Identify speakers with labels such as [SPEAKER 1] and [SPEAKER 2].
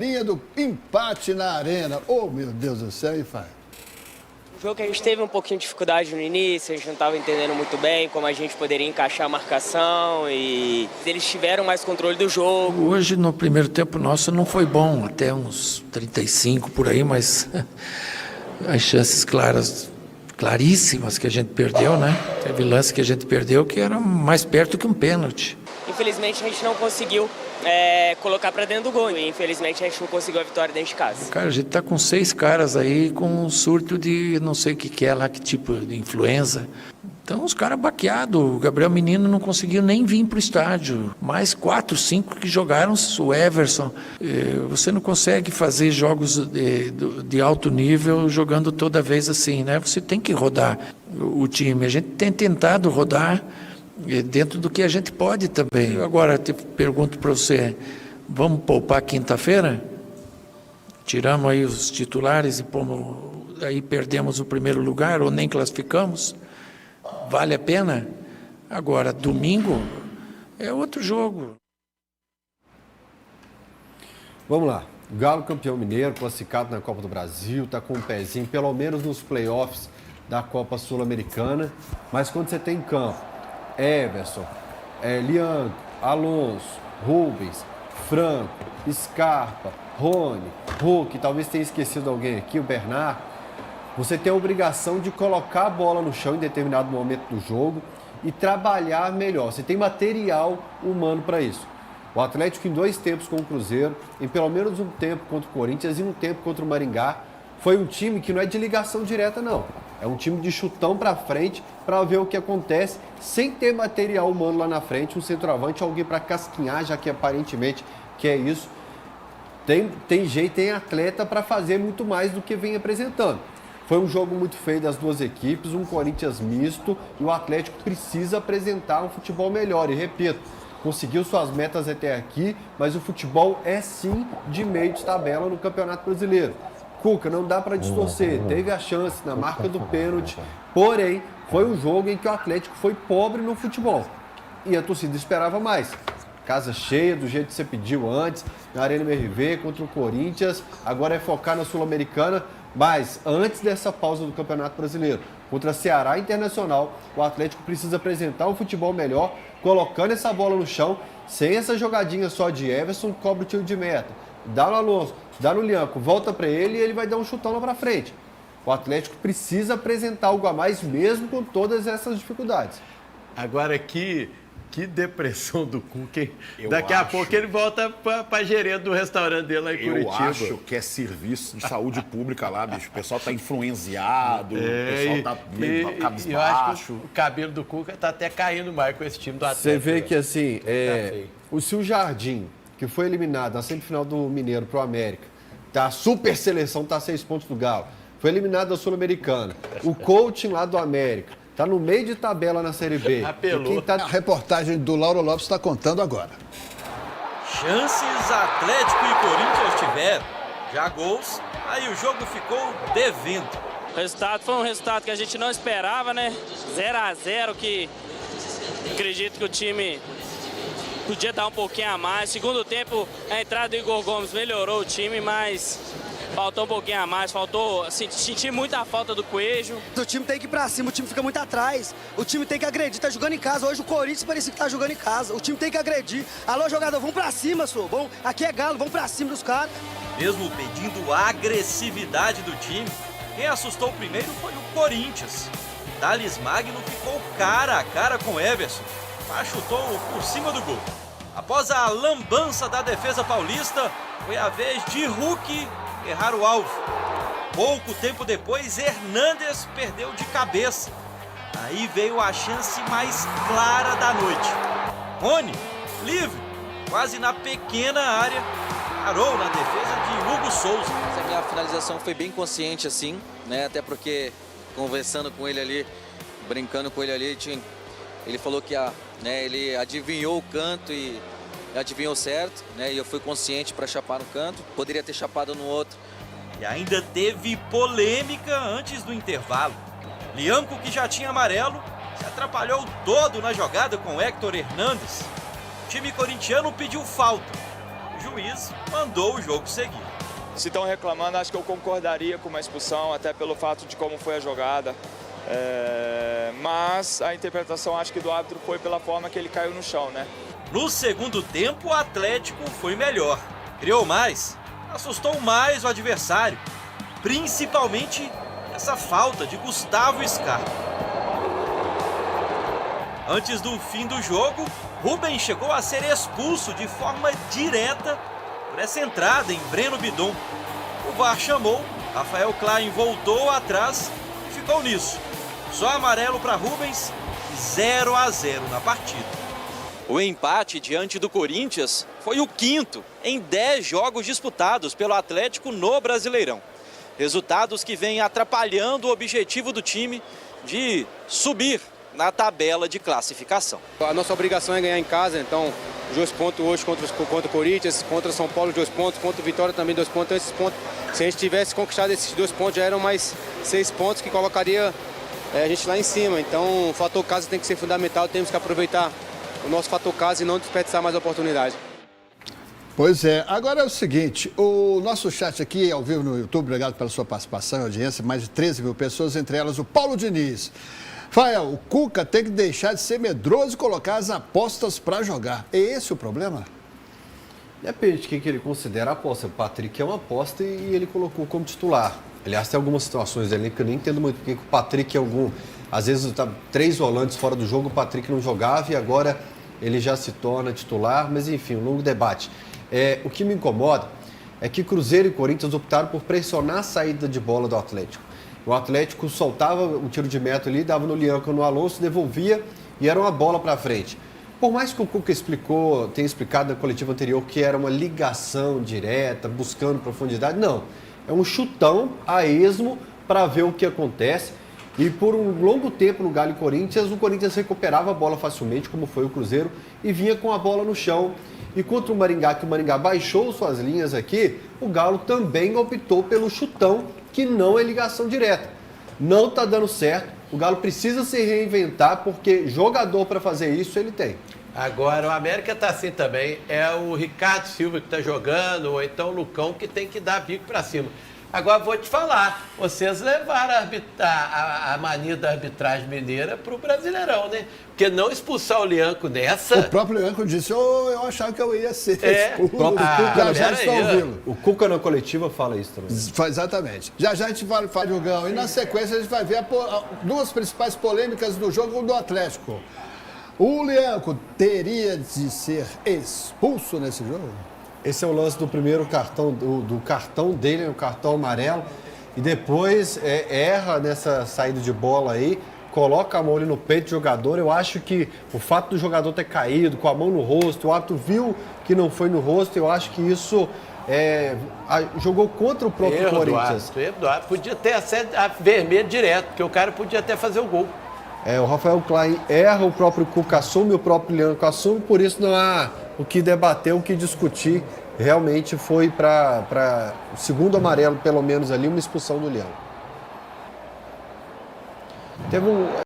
[SPEAKER 1] Linha do empate na arena. Oh, meu Deus do céu, e faz.
[SPEAKER 2] O jogo que a gente teve um pouquinho de dificuldade no início, a gente não estava entendendo muito bem como a gente poderia encaixar a marcação e eles tiveram mais controle do jogo.
[SPEAKER 3] Hoje, no primeiro tempo nosso, não foi bom, até uns 35 por aí, mas as chances claríssimas que a gente perdeu, né? Teve lance que a gente perdeu que era mais perto que um pênalti.
[SPEAKER 2] Infelizmente, a gente não conseguiu colocar para dentro do gol e infelizmente a gente não conseguiu a vitória dentro de casa.
[SPEAKER 3] Cara, a gente tá com 6 caras aí com um surto de não sei o que é lá, que tipo de influenza. Então os caras baqueados, o Gabriel Menino não conseguiu nem vir pro estádio. Mais 4, 5 que jogaram, o Everson. Você não consegue fazer jogos de alto nível jogando toda vez assim, né? Você tem que rodar o time. A gente tem tentado rodar dentro do que a gente pode também. Agora, te pergunto para você, vamos poupar quinta-feira? Tiramos aí os titulares e aí perdemos o primeiro lugar ou nem classificamos? Vale a pena? Agora, domingo é outro jogo.
[SPEAKER 4] Vamos lá. Galo campeão mineiro, classificado na Copa do Brasil, está com um pezinho pelo menos nos playoffs da Copa Sul-Americana. Mas quando você tem em campo Everson, Liandro, Alonso, Rubens, Franco, Scarpa, Rony, Hulk, talvez tenha esquecido alguém aqui, o Bernard. Você tem a obrigação de colocar a bola no chão em determinado momento do jogo e trabalhar melhor. Você tem material humano para isso. O Atlético em 2 tempos com o Cruzeiro, em pelo menos um tempo contra o Corinthians e um tempo contra o Maringá, foi um time que não é de ligação direta, não. É um time de chutão para frente para ver o que acontece, sem ter material humano lá na frente, um centroavante, alguém para casquinhar, já que aparentemente que é isso. Tem jeito, tem atleta para fazer muito mais do que vem apresentando. Foi um jogo muito feio das duas equipes, um Corinthians misto, e o Atlético precisa apresentar um futebol melhor. E repito, conseguiu suas metas até aqui, mas o futebol é sim de meio de tabela no Campeonato Brasileiro. Cuca, não dá para distorcer, teve a chance na marca do pênalti, porém, foi um jogo em que o Atlético foi pobre no futebol. E a torcida esperava mais. Casa cheia, do jeito que você pediu antes, na Arena MRV, contra o Corinthians, agora é focar na Sul-Americana, mas antes dessa pausa do Campeonato Brasileiro, contra Ceará Internacional, o Atlético precisa apresentar um futebol melhor, colocando essa bola no chão, sem essa jogadinha só de Everson, que cobra o tiro de meta. Dá no Alonso, dá no Lianco, volta para ele e ele vai dar um chutão lá para frente. O Atlético precisa apresentar algo a mais, mesmo com todas essas dificuldades.
[SPEAKER 5] Agora, que depressão do Cuca, hein? Daqui a pouco ele volta para gerente do restaurante dele lá em Curitiba.
[SPEAKER 6] Eu acho que é serviço de saúde pública lá, bicho. O pessoal tá influenciado, o pessoal tá meio cabisbaixo.
[SPEAKER 5] Eu acho que o cabelo do Cuca tá até caindo mais com esse time do Atlético.
[SPEAKER 4] Você vê que, assim, se o Jardim, que foi eliminado na semifinal do Mineiro pro América, tá, a super seleção tá a 6 pontos do Galo, foi eliminado da Sul-Americana, o coaching lá do América, tá no meio de tabela na Série B.
[SPEAKER 1] Apelou. A reportagem do Lauro Lopes está contando agora.
[SPEAKER 7] Chances Atlético e Corinthians tiveram. Já gols, aí o jogo ficou devendo.
[SPEAKER 8] O resultado foi um resultado que a gente não esperava, né? 0-0, que acredito que o time podia dar um pouquinho a mais. Segundo tempo, a entrada do Igor Gomes melhorou o time, mas faltou um pouquinho a mais, senti muita falta do Coelho.
[SPEAKER 9] O time tem que ir pra cima, o time fica muito atrás. O time tem que agredir, tá jogando em casa. Hoje o Corinthians parecia que tá jogando em casa. O time tem que agredir. Alô, jogador, vamos pra cima, senhor. Aqui é Galo, vamos pra cima dos caras.
[SPEAKER 7] Mesmo pedindo a agressividade do time, quem assustou primeiro foi o Corinthians. Thales Magno ficou cara a cara com Everson, mas chutou por cima do gol. Após a lambança da defesa paulista, foi a vez de Hulk errar o alvo. Pouco tempo depois, Hernández perdeu de cabeça. Aí veio a chance mais clara da noite. Rony, livre, quase na pequena área, parou na defesa de Hugo Souza.
[SPEAKER 10] Essa minha finalização foi bem consciente assim, né? Até porque conversando com ele ali, brincando com ele ali, ele falou que ele adivinhou o canto e adivinhou certo, né? E eu fui consciente para chapar no canto, poderia ter chapado no outro.
[SPEAKER 7] E ainda teve polêmica antes do intervalo. Lianco, que já tinha amarelo, se atrapalhou todo na jogada com Héctor Hernández. O time corintiano pediu falta. O juiz mandou o jogo seguir.
[SPEAKER 11] Se estão reclamando, acho que eu concordaria com uma expulsão, até pelo fato de como foi a jogada. Mas a interpretação, acho que do árbitro foi pela forma que ele caiu no chão, né?
[SPEAKER 7] No segundo tempo, o Atlético foi melhor. Criou mais, assustou mais o adversário. Principalmente essa falta de Gustavo Scarpa. Antes do fim do jogo, Rubens chegou a ser expulso de forma direta por essa entrada em Breno Bidon. O VAR chamou, Rafael Klein voltou atrás e ficou nisso. Só amarelo para Rubens e 0-0 na partida.
[SPEAKER 10] O empate diante do Corinthians foi o 5º em 10 jogos disputados pelo Atlético no Brasileirão. Resultados que vêm atrapalhando o objetivo do time de subir na tabela de classificação.
[SPEAKER 12] A nossa obrigação é ganhar em casa, então 2 pontos hoje contra o Corinthians, contra o São Paulo 2 pontos, contra o Vitória também 2 pontos. Então esses pontos, se a gente tivesse conquistado esses 2 pontos, já eram mais 6 pontos que colocaria a gente lá em cima. Então o fator casa tem que ser fundamental, temos que aproveitar o nosso fator casa e não desperdiçar mais a oportunidade.
[SPEAKER 1] Pois é. Agora é o seguinte, o nosso chat aqui ao vivo no YouTube, obrigado pela sua participação e audiência, mais de 13 mil pessoas, entre elas o Paulo Diniz. Fael, o Cuca tem que deixar de ser medroso e colocar as apostas para jogar. É esse o problema?
[SPEAKER 4] Depende de quem que ele considera a aposta. O Patrick é uma aposta e ele colocou como titular. Aliás, tem algumas situações ali que eu nem entendo muito porque o Patrick é algum... Às vezes, tá 3 volantes fora do jogo, o Patrick não jogava e agora ele já se torna titular. Mas, enfim, um longo debate. O que me incomoda é que Cruzeiro e Corinthians optaram por pressionar a saída de bola do Atlético. O Atlético soltava o tiro de meta ali, dava no Lianco, no Alonso, devolvia e era uma bola para frente. Por mais que o Cuca tenha explicado na coletiva anterior que era uma ligação direta, buscando profundidade, não. É um chutão a esmo para ver o que acontece. E por um longo tempo no Galo e Corinthians, o Corinthians recuperava a bola facilmente, como foi o Cruzeiro, e vinha com a bola no chão. E contra o Maringá, que o Maringá baixou suas linhas aqui, o Galo também optou pelo chutão, que não é ligação direta. Não está dando certo, o Galo precisa se reinventar, porque jogador para fazer isso ele tem.
[SPEAKER 5] Agora, o América está assim também, é o Ricardo Silva que está jogando, ou então o Lucão que tem que dar bico para cima. Agora, vou te falar, vocês levaram a mania da arbitragem mineira para o Brasileirão, né? Porque não expulsar o Lianco nessa...
[SPEAKER 1] O próprio Lianco disse, eu achava que eu ia ser expulso.
[SPEAKER 4] O próprio Cuca
[SPEAKER 1] já está ouvindo.
[SPEAKER 4] O Cuca na coletiva fala isso também.
[SPEAKER 1] Exatamente. Já a gente vai falar de jogão. E na sequência a gente vai ver duas principais polêmicas do jogo do Atlético. O Lianco teria de ser expulso nesse jogo?
[SPEAKER 4] Esse é o lance do primeiro cartão, do cartão dele, o cartão amarelo. E depois erra nessa saída de bola aí, coloca a mão ali no peito do jogador. Eu acho que o fato do jogador ter caído com a mão no rosto, o árbitro viu que não foi no rosto, eu acho que isso jogou contra o próprio Corinthians.
[SPEAKER 5] Eduardo, podia ter a vermelho direto, porque o cara podia até fazer o gol.
[SPEAKER 4] O Rafael Klein erra, o próprio Cuca assume, o próprio Lianco assume, por isso não há o que debater, o que discutir. Realmente foi para o segundo amarelo, pelo menos ali, uma expulsão do Lianco. Teve